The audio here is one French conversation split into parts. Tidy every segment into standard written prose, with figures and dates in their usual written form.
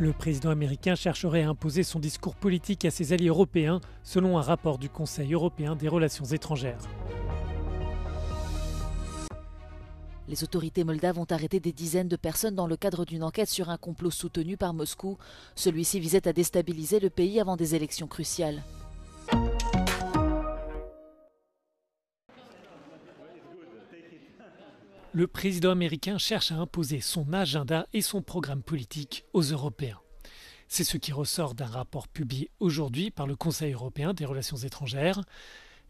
Le président américain chercherait à imposer son discours politique à ses alliés européens, selon un rapport du Conseil européen des relations étrangères. Les autorités moldaves ont arrêté des dizaines de personnes dans le cadre d'une enquête sur un complot soutenu par Moscou. Celui-ci visait à déstabiliser le pays avant des élections cruciales. Le président américain cherche à imposer son agenda et son programme politique aux Européens. C'est ce qui ressort d'un rapport publié aujourd'hui par le Conseil européen des relations étrangères.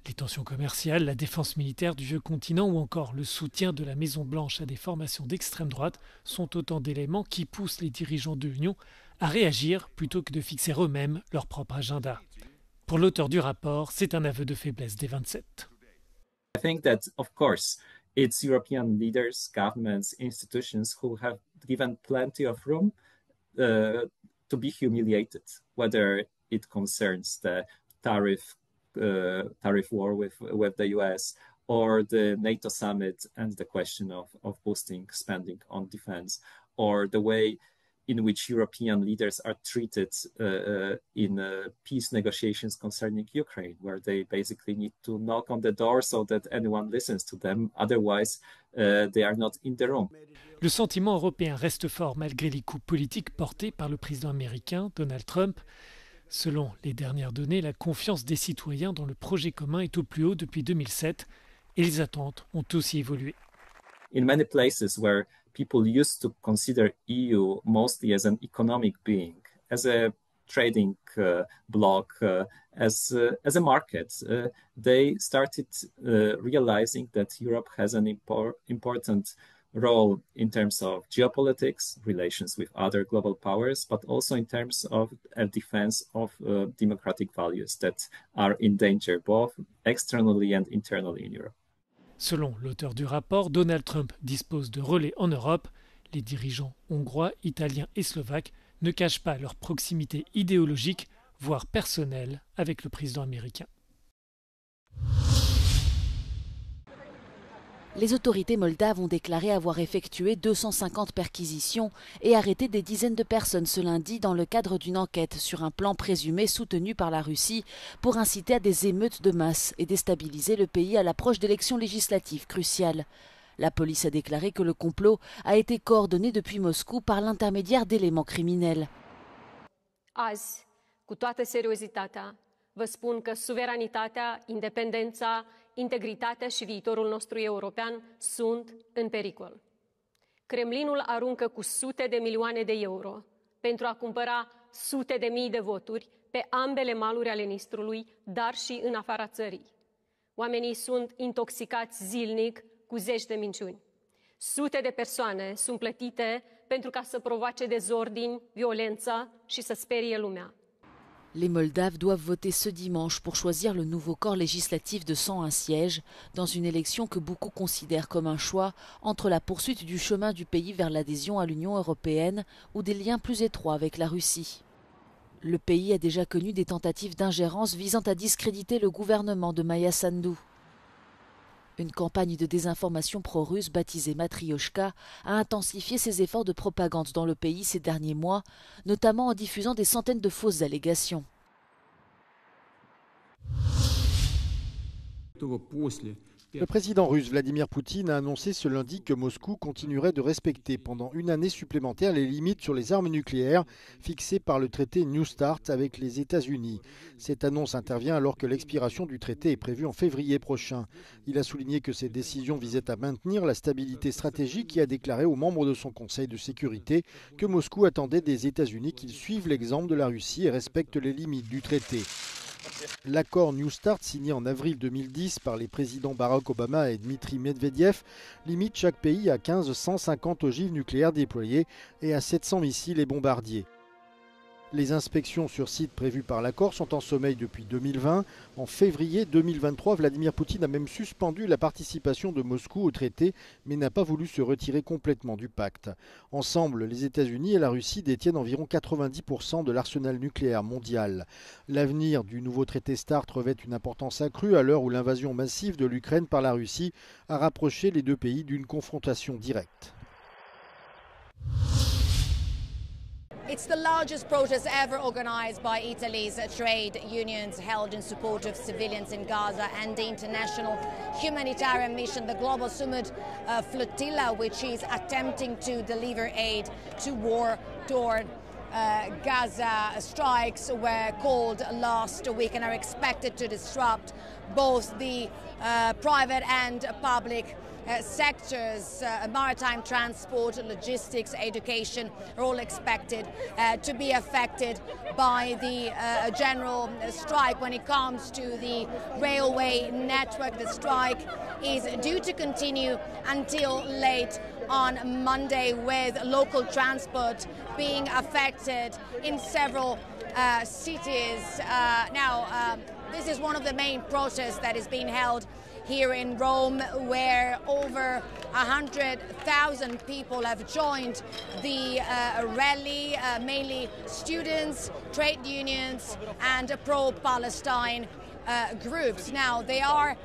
Les tensions commerciales, la défense militaire du vieux continent ou encore le soutien de la Maison-Blanche à des formations d'extrême droite sont autant d'éléments qui poussent les dirigeants de l'Union à réagir plutôt que de fixer eux-mêmes leur propre agenda. Pour l'auteur du rapport, c'est un aveu de faiblesse des 27. I think that, of course, it's European leaders, governments, institutions who have given plenty of room to be humiliated, whether it concerns the tariff war with the US or the NATO summit and the question of boosting spending on defense, or the way in which European leaders are treated in peace negotiations concerning Ukraine, where they basically need to knock on the door so that anyone listens to them. Otherwise, they are not in the room. Le sentiment européen reste fort malgré les coups politiques portés par le président américain Donald Trump. Selon les dernières données, la confiance des citoyens dans le projet commun est au plus haut depuis 2007 et les attentes ont aussi évolué. In many places where people used to consider EU mostly as an economic being, as a trading bloc, as a market, they started realizing that Europe has an important role in terms of geopolitics, relations with other global powers, but also in terms of a defense of democratic values that are in danger both externally and internally in Europe. Selon l'auteur du rapport, Donald Trump dispose de relais en Europe. Les dirigeants hongrois, italiens et slovaques ne cachent pas leur proximité idéologique, voire personnelle, avec le président américain. Les autorités moldaves ont déclaré avoir effectué 250 perquisitions et arrêté des dizaines de personnes ce lundi dans le cadre d'une enquête sur un plan présumé soutenu par la Russie pour inciter à des émeutes de masse et déstabiliser le pays à l'approche d'élections législatives cruciales. La police a déclaré que le complot a été coordonné depuis Moscou par l'intermédiaire d'éléments criminels. Azi, cu toată seriozitatea, vă spun că suveranitatea, independența, integritatea și viitorul nostru european sunt în pericol. Kremlinul aruncă cu sute de milioane de euro pentru a cumpăra sute de mii de voturi pe ambele maluri ale Nistrului, dar și în afara țării. Oamenii sunt intoxicați zilnic cu zeci de minciuni. Sute de persoane sunt plătite pentru ca să provoace dezordini, violență și să sperie lumea. Les Moldaves doivent voter ce dimanche pour choisir le nouveau corps législatif de 101 sièges dans une élection que beaucoup considèrent comme un choix entre la poursuite du chemin du pays vers l'adhésion à l'Union européenne ou des liens plus étroits avec la Russie. Le pays a déjà connu des tentatives d'ingérence visant à discréditer le gouvernement de Maia Sandu. Une campagne de désinformation pro-russe baptisée Matrioshka a intensifié ses efforts de propagande dans le pays ces derniers mois, notamment en diffusant des centaines de fausses allégations. Le président russe Vladimir Poutine a annoncé ce lundi que Moscou continuerait de respecter pendant une année supplémentaire les limites sur les armes nucléaires fixées par le traité New Start avec les États-Unis. Cette annonce intervient alors que l'expiration du traité est prévue en février prochain. Il a souligné que ces décisions visaient à maintenir la stabilité stratégique et a déclaré aux membres de son Conseil de sécurité que Moscou attendait des États-Unis qu'ils suivent l'exemple de la Russie et respectent les limites du traité. L'accord New Start, signé en avril 2010 par les présidents Barack Obama et Dmitri Medvedev, limite chaque pays à 150 ogives nucléaires déployées et à 700 missiles et bombardiers. Les inspections sur site prévues par l'accord sont en sommeil depuis 2020. En février 2023, Vladimir Poutine a même suspendu la participation de Moscou au traité, mais n'a pas voulu se retirer complètement du pacte. Ensemble, les États-Unis et la Russie détiennent environ 90% de l'arsenal nucléaire mondial. L'avenir du nouveau traité START revêt une importance accrue à l'heure où l'invasion massive de l'Ukraine par la Russie a rapproché les deux pays d'une confrontation directe. It's the largest protest ever organized by Italy's trade unions held in support of civilians in Gaza and the international humanitarian mission, the Global Summit Flotilla, which is attempting to deliver aid to war-torn Gaza. Strikes were called last week and are expected to disrupt both the private and public sectors. Maritime transport, logistics, education are all expected to be affected by the general strike. When it comes to the railway network, the strike is due to continue until late on Monday, with local transport being affected in several cities. This is one of the main protests that is being held here in Rome, where over 100,000 people have joined the rally, mainly students, trade unions and pro-Palestine groups. Now, they are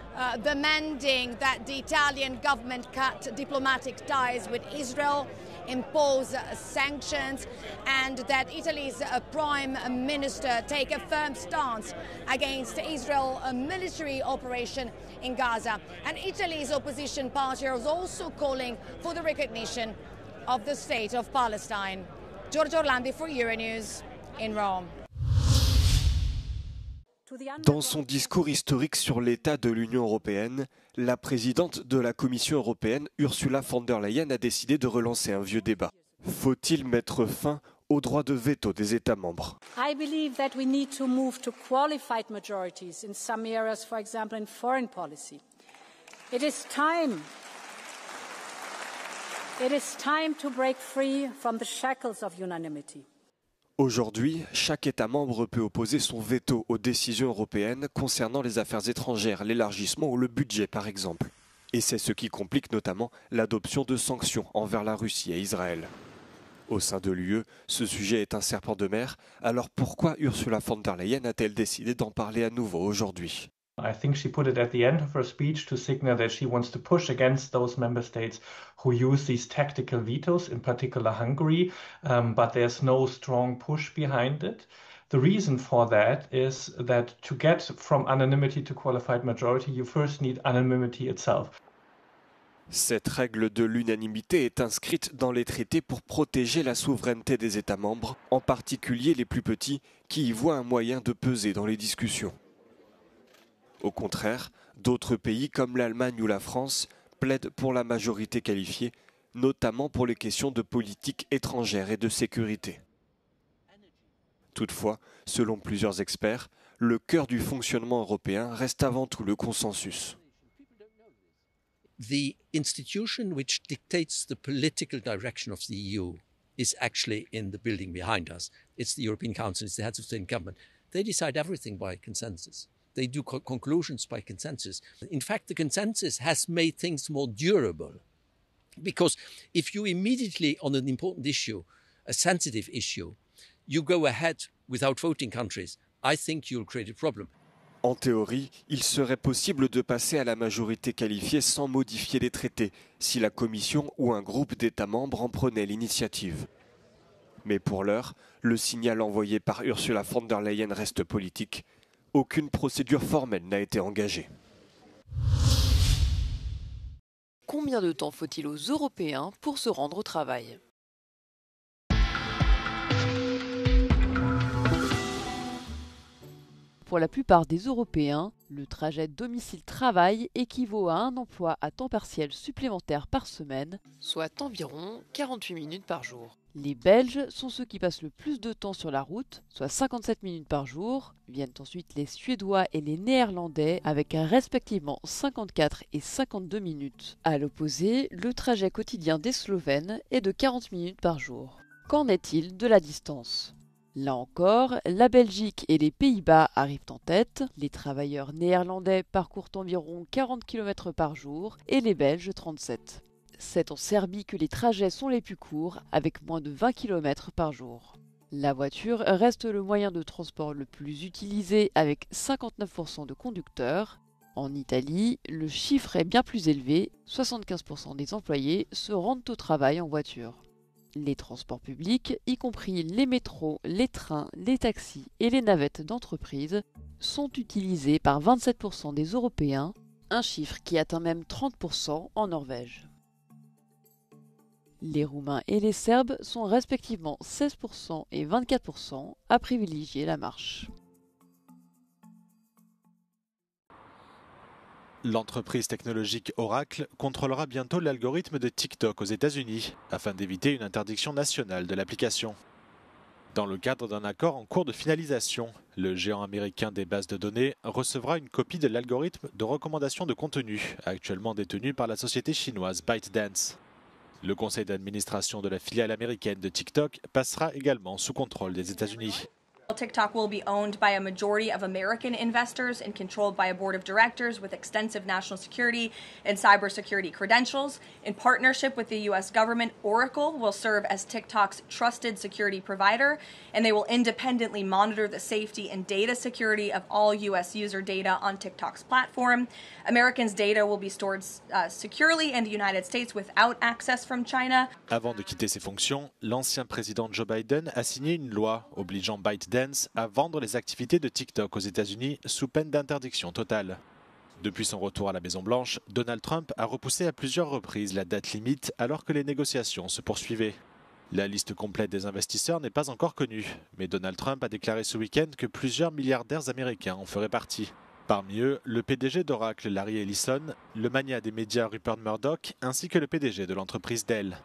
demanding that the Italian government cut diplomatic ties with Israel, impose sanctions, and that Italy's Prime Minister take a firm stance against Israel's military operation in Gaza. And Italy's opposition party is also calling for the recognition of the state of Palestine. Giorgio Orlandi for Euronews in Rome. Dans son discours historique sur l'état de l'Union européenne, la présidente de la Commission européenne, Ursula von der Leyen, a décidé de relancer un vieux débat. Faut-il mettre fin au droit de veto des États membres? I believe that we need to move to qualified majorities in some areas, for example in foreign policy. It is time to break free from the shackles of unanimity. Aujourd'hui, chaque État membre peut opposer son veto aux décisions européennes concernant les affaires étrangères, l'élargissement ou le budget par exemple. Et c'est ce qui complique notamment l'adoption de sanctions envers la Russie et Israël. Au sein de l'UE, ce sujet est un serpent de mer, alors pourquoi Ursula von der Leyen a-t-elle décidé d'en parler à nouveau aujourd'hui? I think she put it at the end of her speech to signal that she wants to push against those member states who use these tactical vetoes, in particular Hungary, but there's no strong push behind it. The reason for that is that to get from unanimity to qualified majority, you first need unanimity itself. Cette règle de l'unanimité est inscrite dans les traités pour protéger la souveraineté des États membres, en particulier les plus petits, qui y voient un moyen de peser dans les discussions. Au contraire, d'autres pays comme l'Allemagne ou la France plaident pour la majorité qualifiée, notamment pour les questions de politique étrangère et de sécurité. Toutefois, selon plusieurs experts, le cœur du fonctionnement européen reste avant tout le consensus. The institution which dictates the political direction of the EU is actually in the building behind us. It's the European Council, it's the heads of state and government. They decide everything by consensus. They do conclusions by consensus. In fact, the consensus has made things more durable. Because if you immediately, on an important issue, a sensitive issue, you go ahead without voting countries, I think you'll create a problem. En théorie, il serait possible de passer à la majorité qualifiée sans modifier les traités, si la Commission ou un groupe d'États membres en prenait l'initiative. Mais pour l'heure, le signal envoyé par Ursula von der Leyen reste politique. Aucune procédure formelle n'a été engagée. Combien de temps faut-il aux Européens pour se rendre au travail ? Pour la plupart des Européens, le trajet domicile-travail équivaut à un emploi à temps partiel supplémentaire par semaine, soit environ 48 minutes par jour. Les Belges sont ceux qui passent le plus de temps sur la route, soit 57 minutes par jour. Viennent ensuite les Suédois et les Néerlandais avec respectivement 54 et 52 minutes. À l'opposé, le trajet quotidien des Slovènes est de 40 minutes par jour. Qu'en est-il de la distance ? Là encore, la Belgique et les Pays-Bas arrivent en tête. Les travailleurs néerlandais parcourent environ 40 km par jour et les Belges 37. C'est en Serbie que les trajets sont les plus courts, avec moins de 20 km par jour. La voiture reste le moyen de transport le plus utilisé avec 59% de conducteurs. En Italie, le chiffre est bien plus élevé, 75% des employés se rendent au travail en voiture. Les transports publics, y compris les métros, les trains, les taxis et les navettes d'entreprise, sont utilisés par 27% des Européens, un chiffre qui atteint même 30% en Norvège. Les Roumains et les Serbes sont respectivement 16% et 24% à privilégier la marche. L'entreprise technologique Oracle contrôlera bientôt l'algorithme de TikTok aux États-Unis afin d'éviter une interdiction nationale de l'application. Dans le cadre d'un accord en cours de finalisation, le géant américain des bases de données recevra une copie de l'algorithme de recommandation de contenu, actuellement détenu par la société chinoise ByteDance. Le conseil d'administration de la filiale américaine de TikTok passera également sous contrôle des États-Unis. TikTok will be owned by a majority of American investors and controlled by a board of directors with extensive national security and cybersecurity credentials. In partnership with the U.S. government, Oracle will serve as TikTok's trusted security provider, and they will independently monitor the safety and data security of all U.S. user data on TikTok's platform. Americans' data will be stored securely in the United States without access from China. Avant de quitter ses fonctions, l'ancien président Joe Biden a signé une loi obligeant ByteDance à vendre les activités de TikTok aux États-Unis sous peine d'interdiction totale. Depuis son retour à la Maison-Blanche, Donald Trump a repoussé à plusieurs reprises la date limite alors que les négociations se poursuivaient. La liste complète des investisseurs n'est pas encore connue, mais Donald Trump a déclaré ce week-end que plusieurs milliardaires américains en feraient partie. Parmi eux, le PDG d'Oracle Larry Ellison, le magnat des médias Rupert Murdoch ainsi que le PDG de l'entreprise Dell.